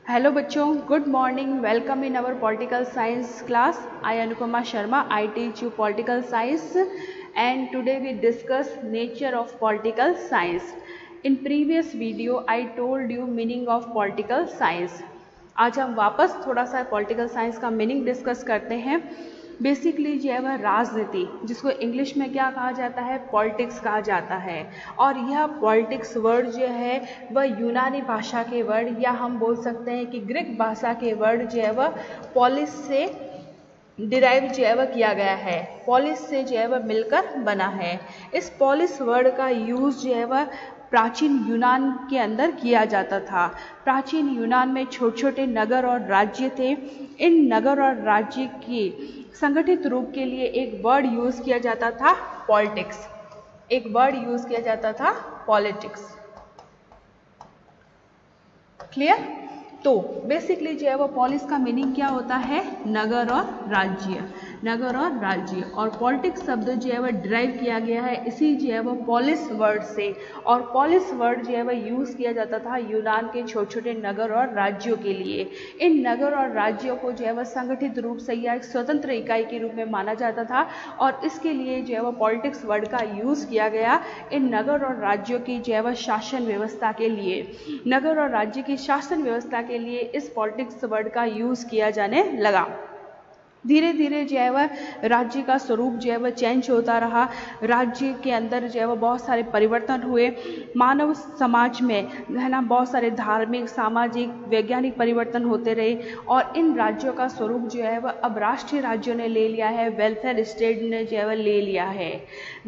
Hello बच्चों, good morning. Welcome in our political science class. I Anupama Sharma. I teach you political science and today we discuss nature of political science. In previous video I told you meaning of political science. आज हम वापस थोड़ा सा political science का meaning discuss करते हैं. Basically जो है वह राजनीति, जिसको इंग्लिश में क्या कहा जाता है, पॉलिटिक्स कहा जाता है. और यह पॉलिटिक्स वर्ड जो है वह यूनानी भाषा के वर्ड, या हम बोल सकते हैं कि ग्रीक भाषा के वर्ड जो है वह पॉलिस से डिराइव जो है वह किया गया है, पॉलिस से जो है वह मिलकर बना है. इस पॉलिस वर्ड का यूज़ जो है वह प्राचीन यूनान के अंदर किया जाता था. प्राचीन यूनान में छोटे छोटे नगर और राज्य थे. इन नगर और राज्य के संगठित रूप के लिए एक वर्ड यूज़ किया जाता था, पॉलिटिक्स. एक वर्ड यूज़ किया जाता था, पॉलिटिक्स. क्लियर? तो बेसिकली जो है वो पॉलिस का मीनिंग क्या होता है, नगर और राज्य. नगर और राज्य. और पॉलिटिक्स शब्द जो है वह ड्राइव किया गया है इसी जो है वो पॉलिस वर्ड से. और पॉलिस वर्ड जो है वह यूज़ किया जाता था यूनान के छोटे छोटे नगर और राज्यों के लिए. इन नगर और राज्यों को जो है वह संगठित रूप से या एक स्वतंत्र इकाई के रूप में माना जाता था. और इसके लिए जो है वह पॉलिटिक्स वर्ड का यूज़ किया गया इन नगर और राज्यों की जो है वह शासन व्यवस्था के लिए. नगर और राज्य की शासन व्यवस्था के लिए इस पॉलिटिक्स वर्ड का यूज़ किया जाने लगा. धीरे धीरे जो है वह राज्य का स्वरूप जो है वह चेंज होता रहा. राज्य के अंदर जो है वह बहुत सारे परिवर्तन हुए. मानव समाज में है ना बहुत सारे धार्मिक, सामाजिक, वैज्ञानिक परिवर्तन होते रहे. और इन राज्यों का स्वरूप जो है वह अब राष्ट्रीय राज्यों ने ले लिया है, वेलफेयर स्टेट ने जो है वह ले लिया है.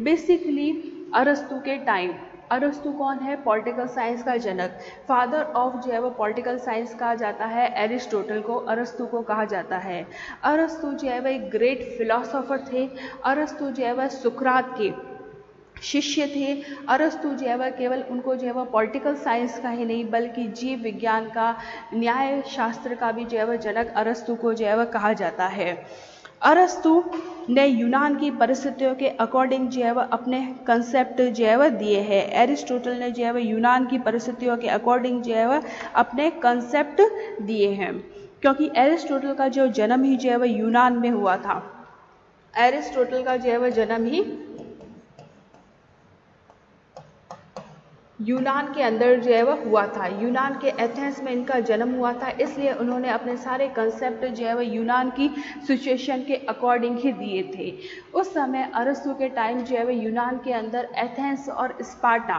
बेसिकली अरस्तु के टाइम, अरस्तु कौन है, पॉलिटिकल साइंस का जनक. फादर ऑफ जो है वो पॉलिटिकल साइंस कहा जाता है एरिस्टोटल को, अरस्तु को कहा जाता है. अरस्तु जो है वह एक ग्रेट फिलोसोफर थे. अरस्तु जो है वह सुकरात के शिष्य थे. अरस्तु जो है वह केवल उनको जो है वह पॉलिटिकल साइंस का ही नहीं बल्कि जीव विज्ञान का, न्याय शास्त्र का भी जो है वह जनक अरस्तु को जो है वह कहा जाता है. अरस्तु ने यूनान की परिस्थितियों के अकॉर्डिंग जो है वह अपने कंसेप्ट जो है वह दिए हैं. एरिस्टोटल ने जो है वह यूनान की परिस्थितियों के अकॉर्डिंग जो है वह अपने कंसेप्ट दिए हैं. क्योंकि एरिस्टोटल का जो जन्म ही जो है वह यूनान में हुआ था. एरिस्टोटल का जो है वह जन्म ही यूनान के अंदर जो है वह हुआ था. यूनान के एथेंस में इनका जन्म हुआ था. इसलिए उन्होंने अपने सारे कंसेप्ट जो है वह यूनान की सिचुएशन के अकॉर्डिंग ही दिए थे. उस समय अरस्तु के टाइम जो है वह यूनान के अंदर एथेंस और स्पार्टा,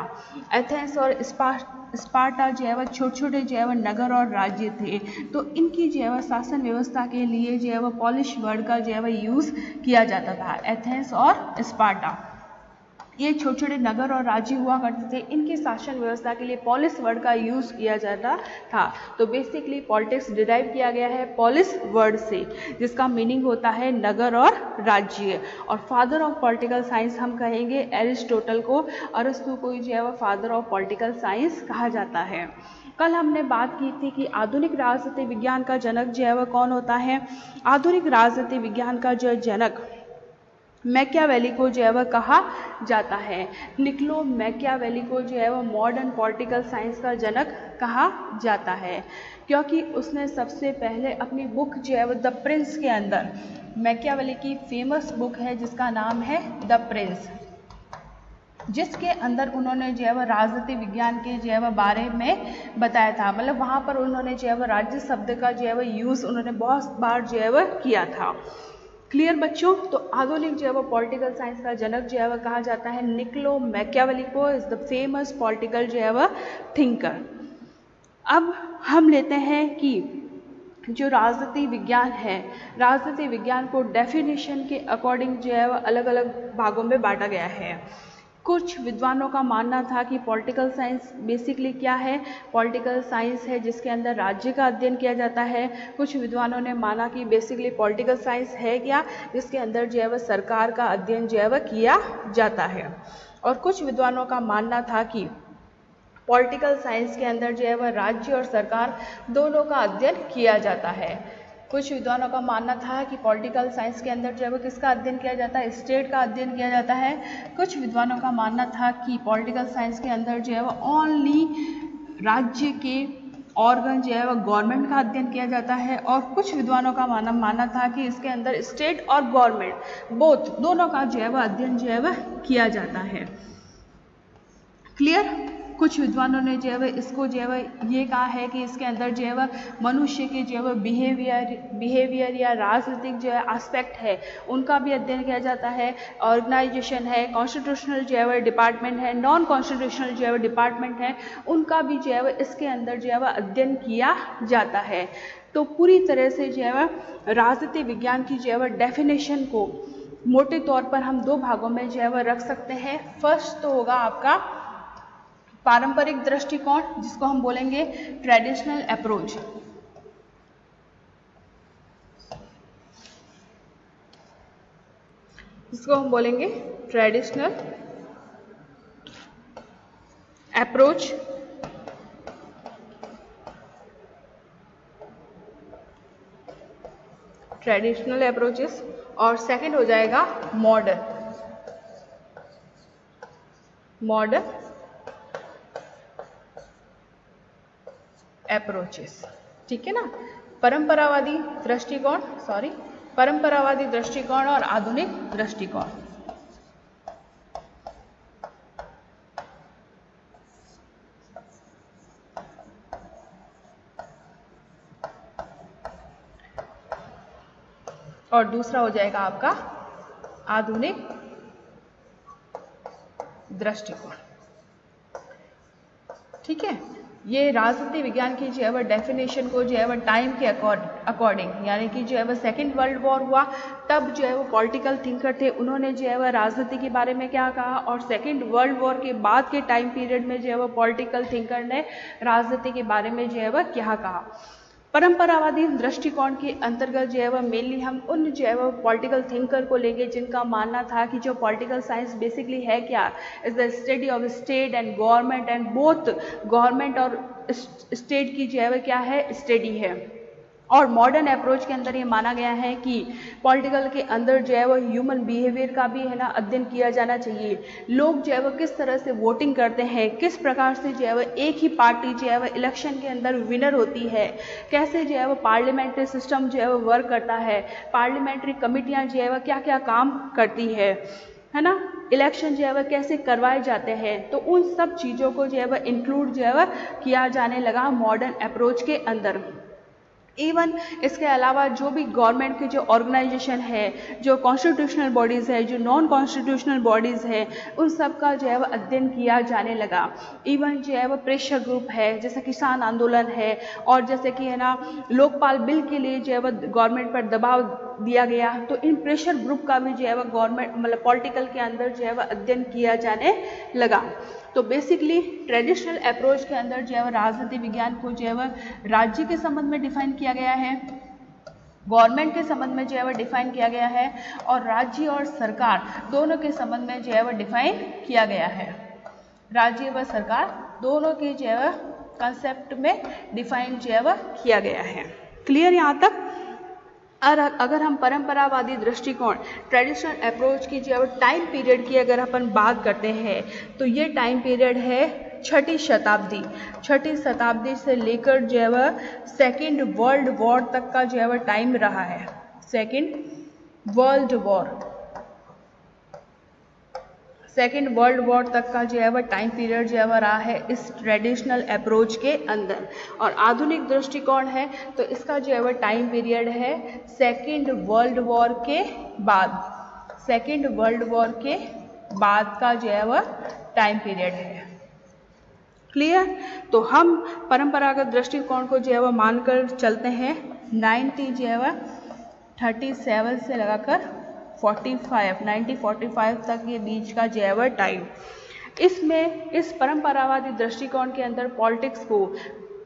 एथेंस और स्पार्टा जो है वह छोटे छोटे जो है वह नगर और राज्य थे. तो इनकी जो है वह शासन व्यवस्था के लिए जो है वह पॉलिश वर्ड का जो है वह यूज़ किया जाता था. एथेंस और स्पार्टा ये छोटे छोटे नगर और राज्य हुआ करते थे. इनकी शासन व्यवस्था के लिए पॉलिस वर्ड का यूज़ किया जाता था. तो बेसिकली पॉलिटिक्स डिराइव किया गया है पॉलिस वर्ड से, जिसका मीनिंग होता है नगर और राज्य. और फादर ऑफ पॉलिटिकल साइंस हम कहेंगे एरिस्टोटल को. अरस्तु को जो है वह फादर ऑफ पॉलिटिकल साइंस कहा जाता है. कल हमने बात की थी कि आधुनिक राजनीति विज्ञान का जनक जो है वह कौन होता है. आधुनिक राजनीति विज्ञान का जो जनक मैकियावेली को जो है वह कहा जाता है. निकोलो मैकियावेली को जो है वह मॉडर्न पॉलिटिकल साइंस का जनक कहा जाता है. क्योंकि उसने सबसे पहले अपनी बुक जो है वह द प्रिंस के अंदर, मैकियावेली की फेमस बुक है जिसका नाम है द प्रिंस, जिसके अंदर उन्होंने जो है वह राजनीति विज्ञान के जो है वह बारे में बताया था. मतलब वहाँ पर उन्होंने जो है वह राज्य शब्द का जो है वह यूज़ उन्होंने बहुत बार जो है वह किया था. क्लियर बच्चों? तो आधुनिक जो है वो पॉलिटिकल साइंस का जनक जो है वह कहा जाता है निकोलो मैकियावेली को. इज द फेमस पॉलिटिकल जो है वह थिंकर. अब हम लेते हैं कि जो राजनीति विज्ञान है, राजनीति विज्ञान को डेफिनेशन के अकॉर्डिंग जो है वह अलग अलग भागों में बांटा गया है. कुछ विद्वानों का मानना था कि पॉलिटिकल साइंस बेसिकली क्या है, पॉलिटिकल साइंस है जिसके अंदर राज्य का अध्ययन किया जाता है. कुछ विद्वानों ने माना कि बेसिकली पॉलिटिकल साइंस है क्या, जिसके अंदर जो है वह सरकार का अध्ययन जो है वह किया जाता है. और कुछ विद्वानों का मानना था कि पॉलिटिकल साइंस के अंदर जो है वह राज्य और सरकार दोनों का अध्ययन किया जाता है. कुछ विद्वानों का मानना था कि पॉलिटिकल साइंस के अंदर जो है वो किसका अध्ययन किया जाता है, स्टेट का अध्ययन किया जाता है. कुछ विद्वानों का मानना था कि पॉलिटिकल साइंस के अंदर जो है वो ओनली राज्य के ऑर्गन जो है वह गवर्नमेंट का अध्ययन किया जाता है, और कुछ विद्वानों का मानना था कि इसके अंदर स्टेट और गवर्नमेंट बोथ दोनों का जो है वह अध्ययन जो है वह किया जाता है। क्लियर? कुछ विद्वानों ने जो है वह इसको जो है वह ये कहा है कि इसके अंदर जो है वह मनुष्य के जो है वह बिहेवियर या राजनीतिक जो है एस्पेक्ट है उनका भी अध्ययन किया जाता है। ऑर्गेनाइजेशन है, कॉन्स्टिट्यूशनल जो है वह डिपार्टमेंट है, नॉन कॉन्स्टिट्यूशनल जो है वह डिपार्टमेंट है, उनका भी जो है वह इसके अंदर जो है वह अध्ययन किया जाता है। तो पूरी तरह से जो है वह राजनीति विज्ञान की जो है वह डेफिनेशन को मोटे तौर पर हम दो भागों में जो है वह रख सकते हैं। फर्स्ट तो होगा आपका पारंपरिक दृष्टिकोण, जिसको हम बोलेंगे ट्रेडिशनल अप्रोच। जिसको हम बोलेंगे ट्रेडिशनल अप्रोच। Traditional approaches. और सेकंड हो जाएगा मॉडर्न अप्रोचेस। ठीक है ना? परंपरावादी दृष्टिकोण और आधुनिक दृष्टिकोण। और दूसरा हो जाएगा आपका आधुनिक दृष्टिकोण। ठीक है? ये राजनीति विज्ञान की जो है वह डेफिनेशन को जो है वह टाइम के अकॉर्डिंग, यानी कि जो है वह सेकेंड वर्ल्ड वॉर हुआ तब जो है वो पॉलिटिकल थिंकर थे, उन्होंने जो है वह राजनीति के बारे में क्या कहा, और सेकेंड वर्ल्ड वॉर के बाद के टाइम पीरियड में जो है वह पॉलिटिकल थिंकर ने राजनीति के बारे में जो है वह क्या कहा। परंपरावादी दृष्टिकोण के अंतर्गत जो है वह मेनली हम उन जो है वह पॉलिटिकल थिंकर को लेंगे जिनका मानना था कि जो पॉलिटिकल साइंस बेसिकली है क्या, is the study of state and government, and both government और स्टेट की जो है वह क्या है, स्टडी है। और मॉडर्न अप्रोच के अंदर ये माना गया है कि पॉलिटिकल के अंदर जो है वो ह्यूमन बिहेवियर का भी है ना अध्ययन किया जाना चाहिए। लोग जो है वो किस तरह से वोटिंग करते हैं, किस प्रकार से जो है वो एक ही पार्टी जो है वो इलेक्शन के अंदर विनर होती है, कैसे जो है वो पार्लियामेंट्री सिस्टम जो है वो वर्क करता है, पार्लियामेंट्री कमिटियाँ जो है वह क्या क्या काम करती है ना, इलेक्शन जो है वह कैसे करवाए जाते हैं। तो उन सब चीज़ों को जो है वह इंक्लूड जो है वह किया जाने लगा मॉडर्न अप्रोच के अंदर। इवन इसके अलावा जो भी गवर्नमेंट की जो ऑर्गेनाइजेशन है, जो कॉन्स्टिट्यूशनल बॉडीज़ है, जो नॉन कॉन्स्टिट्यूशनल बॉडीज़ है, उन सब का जो है वह अध्ययन किया जाने लगा। इवन जो है वह प्रेशर ग्रुप है, जैसे किसान आंदोलन है, और जैसे कि है ना लोकपाल बिल के लिए जो है वह गवर्नमेंट पर दबाव दिया गया, तो इन प्रेशर ग्रुप का भी जो है वह गवर्नमेंट मतलब पॉलिटिकल के अंदर जो है वह अध्ययन किया जाने लगा। तो बेसिकली ट्रेडिशनल अप्रोच के अंदर जो है वह राजनीति विज्ञान को जो है वह राज्य के संबंध में डिफाइन किया गया है, गवर्नमेंट के संबंध में जो है वह डिफाइन किया गया है, और राज्य और सरकार दोनों के संबंध में जो है वह डिफाइन किया गया है। राज्य व सरकार दोनों के जो है वह कंसेप्ट में डिफाइन जो है वह किया गया है। क्लियर यहाँ तक? और अगर हम परंपरावादी दृष्टिकोण ट्रेडिशनल अप्रोच की जो है टाइम पीरियड की अगर अपन बात करते हैं, तो ये टाइम पीरियड है छठी शताब्दी से लेकर जो है वह सेकेंड वर्ल्ड वॉर तक का जो है वह टाइम रहा है। सेकेंड वर्ल्ड वॉर तक का जो है वह टाइम पीरियड जो है वह रहा है इस ट्रेडिशनल अप्रोच के अंदर। और आधुनिक दृष्टिकोण है तो इसका जो है वह टाइम पीरियड है सेकेंड वर्ल्ड वॉर के बाद का जो है वह टाइम पीरियड है। क्लियर? तो हम परंपरागत दृष्टिकोण को जो है वह मानकर चलते हैं 1937 से लगाकर 1945 तक ये बीच का जो है वह टाइम। इसमें इस परंपरावादी दृष्टिकोण के अंदर पॉलिटिक्स को,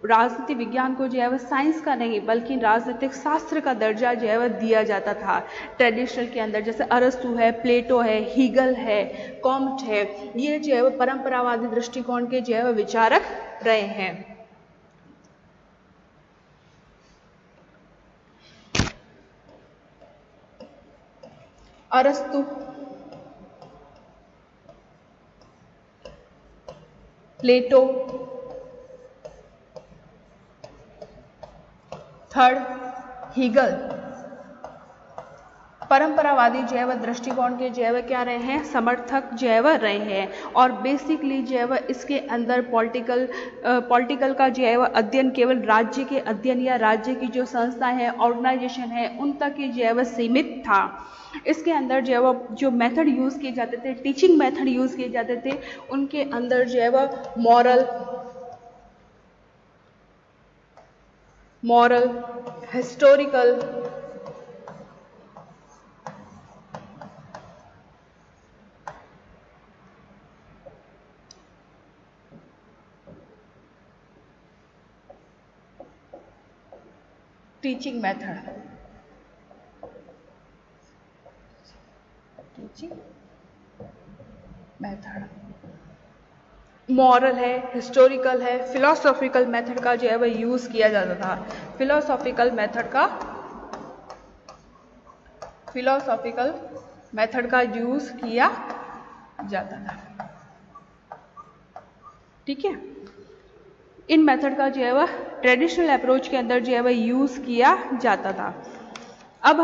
राजनीति विज्ञान को जो है वह साइंस का नहीं बल्कि राजनीतिक शास्त्र का दर्जा जो है वह दिया जाता था। ट्रेडिशनल के अंदर जैसे अरस्तु है, प्लेटो है, हीगल है, कॉम्ट है, ये जो है वह परंपरावादी दृष्टिकोण के जो है वह विचारक रहे हैं। अरस्तु, प्लेटो, थर्ड, हीगल परंपरावादी जैव दृष्टिकोण के जैव क्या रहे हैं, समर्थक जैव रहे हैं। और बेसिकली जैव इसके अंदर पॉलिटिकल का जैव अध्ययन केवल राज्य के अध्ययन या राज्य की जो संस्थाएं हैं, ऑर्गेनाइजेशन है, उन तक ही जैव सीमित था। इसके अंदर जैव जो मेथड यूज किए जाते थे, टीचिंग मेथड यूज किए जाते थे, उनके अंदर जैव moral, historical, teaching method, moral है, हिस्टोरिकल है, फिलोसॉफिकल मेथड का जो है वह यूज किया जाता था। फिलोसॉफिकल मेथड का यूज किया जाता था। ठीक है, इन मेथड का जो है वह ट्रेडिशनल अप्रोच के अंदर जो है वह यूज किया जाता था। अब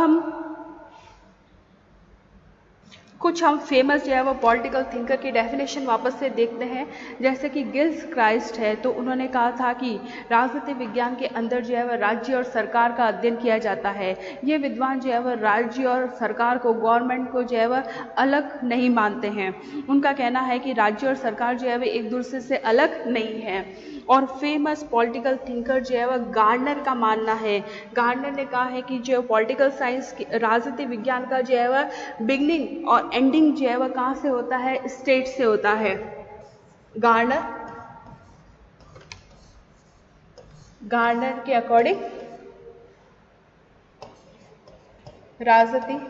कुछ हम फेमस जो है वो पॉलिटिकल थिंकर की डेफिनेशन वापस से देखते हैं। जैसे कि गिल्स क्राइस्ट है, तो उन्होंने कहा था कि राजनीतिक विज्ञान के अंदर जो है वह राज्य और सरकार का अध्ययन किया जाता है। ये विद्वान जो है वह राज्य और सरकार को, गवर्नमेंट को जो है वह अलग नहीं मानते हैं। उनका कहना है कि राज्य और सरकार जो है वह एक दूसरे से अलग नहीं है। और फेमस पॉलिटिकल थिंकर जो है वह गार्डनर का मानना है। गार्डनर ने कहा है कि जो पॉलिटिकल साइंस, राजनीतिक विज्ञान का जो है वह बिगनिंग और एंडिंग जो है वह कहाँ से होता है, स्टेट से होता है। गार्डनर के अकॉर्डिंग राजनीतिक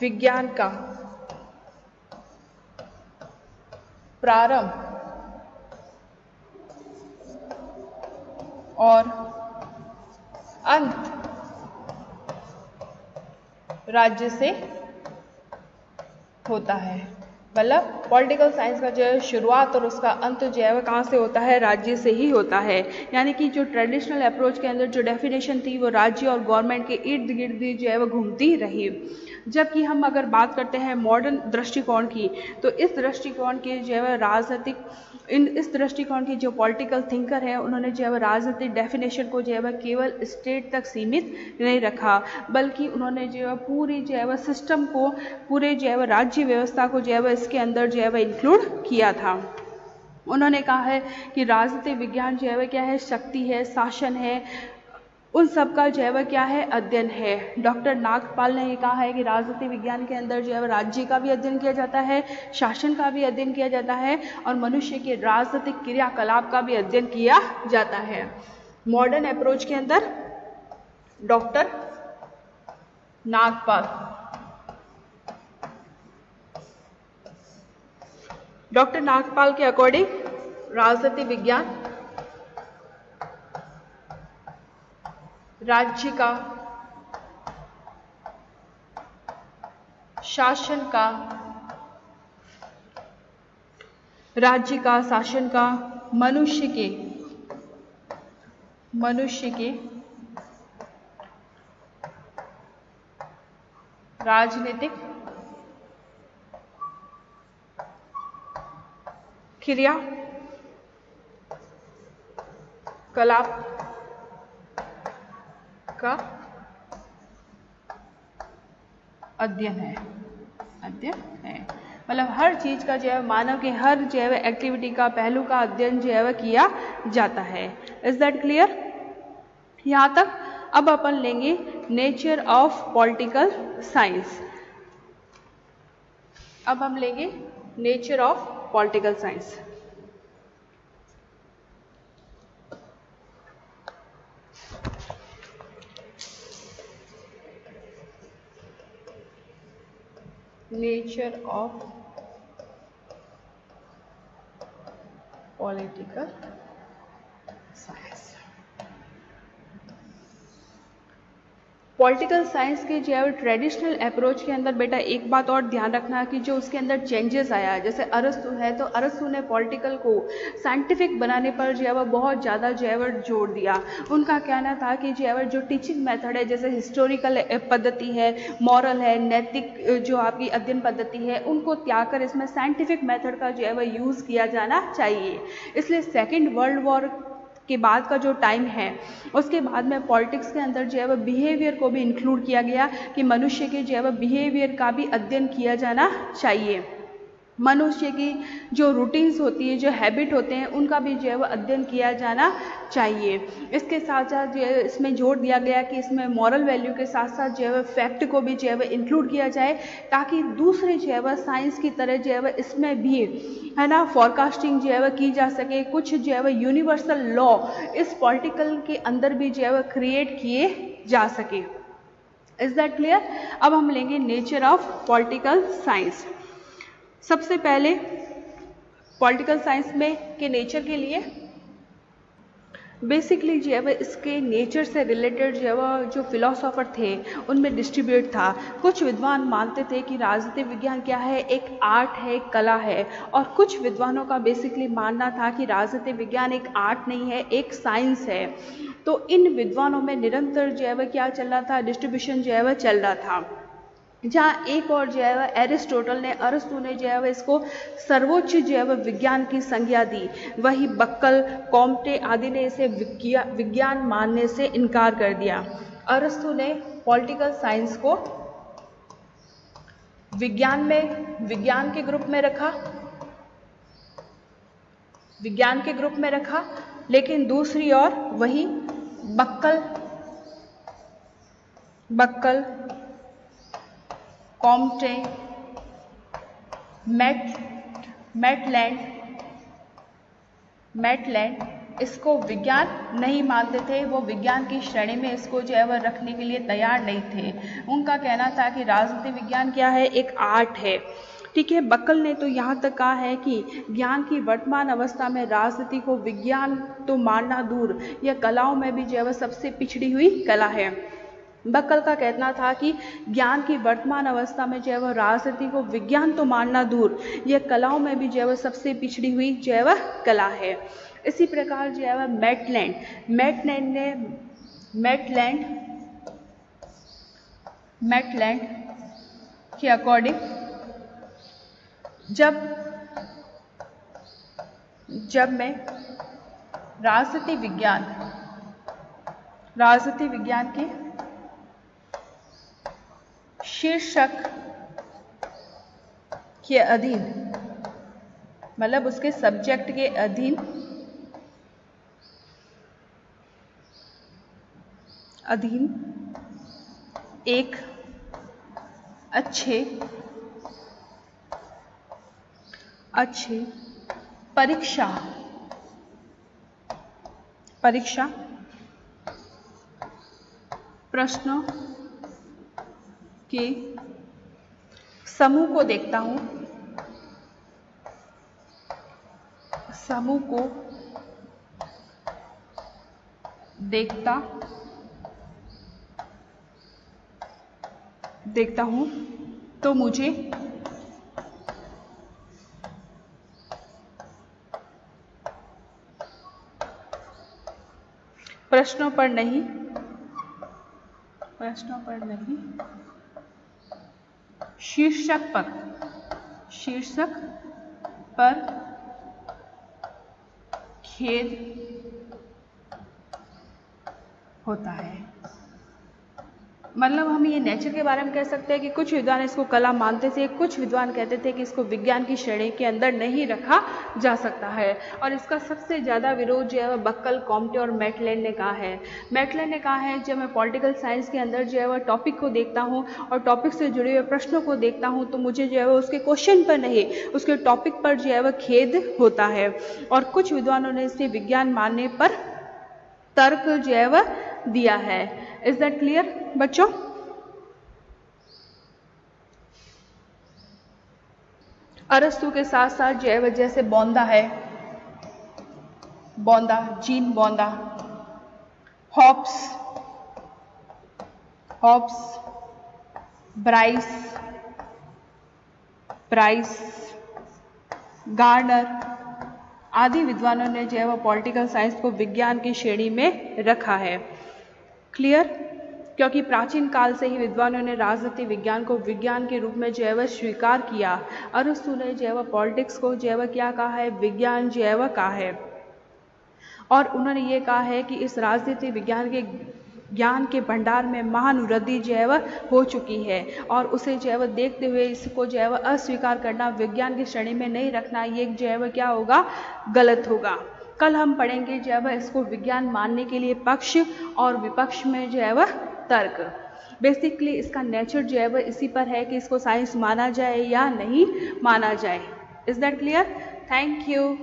विज्ञान का प्रारंभ और अंत राज्य से होता है। मतलब पॉलिटिकल साइंस का जो है शुरुआत और उसका अंत जो है वह कहाँ से होता है, राज्य से ही होता है। यानी कि जो ट्रेडिशनल अप्रोच के अंदर जो डेफिनेशन थी वो राज्य और गवर्नमेंट के इर्द गिर्द जो है वह घूमती रही। जबकि हम अगर बात करते हैं मॉडर्न दृष्टिकोण की, तो इस दृष्टिकोण के जो है इस दृष्टिकोण के जो पॉलिटिकल थिंकर हैं, उन्होंने जो है राजनीतिक डेफिनेशन को जो है केवल स्टेट तक सीमित नहीं रखा, बल्कि उन्होंने जो है पूरी जो है सिस्टम को, पूरे जो है राज्य व्यवस्था को जो है इसके अंदर जो है इंक्लूड किया था। उन्होंने कहा है कि राजनीतिक विज्ञान जो है क्या है, शक्ति है, शासन है, उन सब का जो है क्या है, अध्ययन है। डॉक्टर नागपाल ने ये कहा है कि राजनीतिक विज्ञान के अंदर जो है राज्य का भी अध्ययन किया जाता है, शासन का भी अध्ययन किया जाता है, और मनुष्य के राजनीतिक क्रियाकलाप का भी अध्ययन किया जाता है। मॉडर्न अप्रोच के अंदर डॉक्टर नागपाल के अकॉर्डिंग राजनीतिक विज्ञान राज्य का, शासन का, मनुष्य के राजनीतिक क्रियाकलाप का अध्ययन है। मतलब हर चीज का जो है, मानव के हर जो है एक्टिविटी का, पहलू का अध्ययन जो है किया जाता है। Is that clear? यहाँ तक। अब अपन लेंगे नेचर ऑफ पॉलिटिकल साइंस। अब हम लेंगे nature of political science. Nature of political science. Political science के जो है ट्रेडिशनल अप्रोच के अंदर बेटा एक बात और ध्यान रखना कि जो उसके अंदर चेंजेस आया, जैसे अरस्तु है तो अरस्तु ने पॉलिटिकल को साइंटिफिक बनाने पर जो है वह बहुत ज़्यादा जो है वह जोर दिया। उनका कहना था कि जो है जो टीचिंग मेथड है, जैसे हिस्टोरिकल पद्धति है, मॉरल है, नैतिक जो आपकी अध्ययन पद्धति है, उनको त्याग कर इसमें साइंटिफिक मेथड का जो है वह यूज़ किया जाना चाहिए। इसलिए सेकेंड वर्ल्ड वॉर के बाद का जो टाइम है उसके बाद में पॉलिटिक्स के अंदर जो है वह बिहेवियर को भी इंक्लूड किया गया कि मनुष्य के जो है वह बिहेवियर का भी अध्ययन किया जाना चाहिए। मनुष्य की जो रूटीन्स होती है, जो हैबिट होते हैं, उनका भी जो है वह अध्ययन किया जाना चाहिए। इसके साथ साथ जो है इसमें जोर दिया गया कि इसमें मॉरल वैल्यू के साथ साथ जो है वह फैक्ट को भी जो है वह इंक्लूड किया जाए, ताकि दूसरे जो है वह साइंस की तरह जो है वह इसमें भी है ना फॉरकास्टिंग जो है वह की जा सके, कुछ जो है वह यूनिवर्सल लॉ इस पॉलिटिकल के अंदर भी जो है वह क्रिएट किए जा सके। Is that clear? अब हम लेंगे नेचर ऑफ पॉलिटिकल साइंस। सबसे पहले पॉलिटिकल साइंस में के नेचर के लिए बेसिकली जो है वह इसके नेचर से रिलेटेड जो है वह जो फिलोसोफर थे उनमें डिस्ट्रीब्यूट था। कुछ विद्वान मानते थे कि राजनीतिक विज्ञान क्या है, एक आर्ट है, एक कला है, और कुछ विद्वानों का बेसिकली मानना था कि राजनीतिक विज्ञान एक आर्ट नहीं है, एक साइंस है। तो इन विद्वानों में निरंतर जो है वह क्या चल रहा था, डिस्ट्रीब्यूशन जो है वह चल रहा था। जहाँ एक और जो है वह अरिस्टोटल ने, अरस्तु ने जो है वह इसको सर्वोच्च जो है वह विज्ञान की संज्ञा दी। वही बक्कल, कॉम्टे आदि ने इसे विज्ञान मानने से इनकार कर दिया। अरस्तु ने पॉलिटिकल साइंस को विज्ञान के ग्रुप में रखा, लेकिन दूसरी ओर वही बक्कल, कॉम्टे, मैटलैंड इसको विज्ञान नहीं मानते थे। वो विज्ञान की श्रेणी में इसको जो है वह रखने के लिए तैयार नहीं थे। उनका कहना था कि राजनीतिक विज्ञान क्या है, एक आर्ट है। ठीक है, बक्कल ने तो यहाँ तक कहा है कि ज्ञान की वर्तमान अवस्था में राजनीति को विज्ञान तो मानना दूर, यह कलाओं में भी जो है वह सबसे पिछड़ी हुई कला है। बक्कल का कहना था कि ज्ञान की वर्तमान अवस्था में जो है वह राजनीति को विज्ञान तो मानना दूर, यह कलाओं में भी जो है वह सबसे पिछड़ी हुई जो है वह कला है। इसी प्रकार जो है वह मैटलैंड के अकॉर्डिंग जब मैं राजनीति विज्ञान के शीर्षक के अधीन, मतलब उसके सब्जेक्ट के अधीन एक अच्छे परीक्षा प्रश्नों के समूह को देखता हूँ तो मुझे प्रश्नों पर नहीं शीर्षक पर खेद होता है। मतलब हम ये नेचर के बारे में कह सकते हैं कि कुछ विद्वान इसको कला मानते थे, कुछ विद्वान कहते थे कि इसको विज्ञान की श्रेणी के अंदर नहीं रखा जा सकता है। और इसका सबसे ज़्यादा विरोध जो है वह बक्कल, कॉम्टे और मैटलैंड ने कहा है। मैटलैंड ने कहा है जब मैं पॉलिटिकल साइंस के अंदर जो है वह टॉपिक को देखता हूँ और टॉपिक से जुड़े हुए प्रश्नों को देखता हूँ तो मुझे जो है वह उसके क्वेश्चन पर नहीं, उसके टॉपिक पर जो है वह खेद होता है। और कुछ विद्वानों ने इसे विज्ञान मानने पर तर्क जो है वह दिया है। इज दैट क्लियर बच्चों? अरस्तु के साथ साथ जो है वह जैसे जीन बोंदा, हॉब्स हॉब्स, ब्राइस, गार्डनर आदि विद्वानों ने जो है वह पॉलिटिकल साइंस को विज्ञान की श्रेणी में रखा है। क्लियर? क्योंकि प्राचीन काल से ही विद्वानों ने राजनीति विज्ञान को विज्ञान के रूप में जो है वह स्वीकार किया। अरस्तु ने जो है वह पॉलिटिक्स को जो है वह क्या कहा है? विज्ञान जो है वह कहा है। और उन्होंने ये कहा है कि इस राजनीति विज्ञान के ज्ञान के भंडार में महान वृद्धि जो है वह हो चुकी है और उसे जो है वह देखते हुए इसको जो है वह अस्वीकार करना, विज्ञान की श्रेणी में नहीं रखना, ये जो है वह क्या होगा? गलत होगा। कल हम पढ़ेंगे जो है वह इसको विज्ञान मानने के लिए पक्ष और विपक्ष में जो है वह तर्क। बेसिकली इसका नेचर जो है वह इसी पर है कि इसको साइंस माना जाए या नहीं माना जाए। Is that clear? Thank you.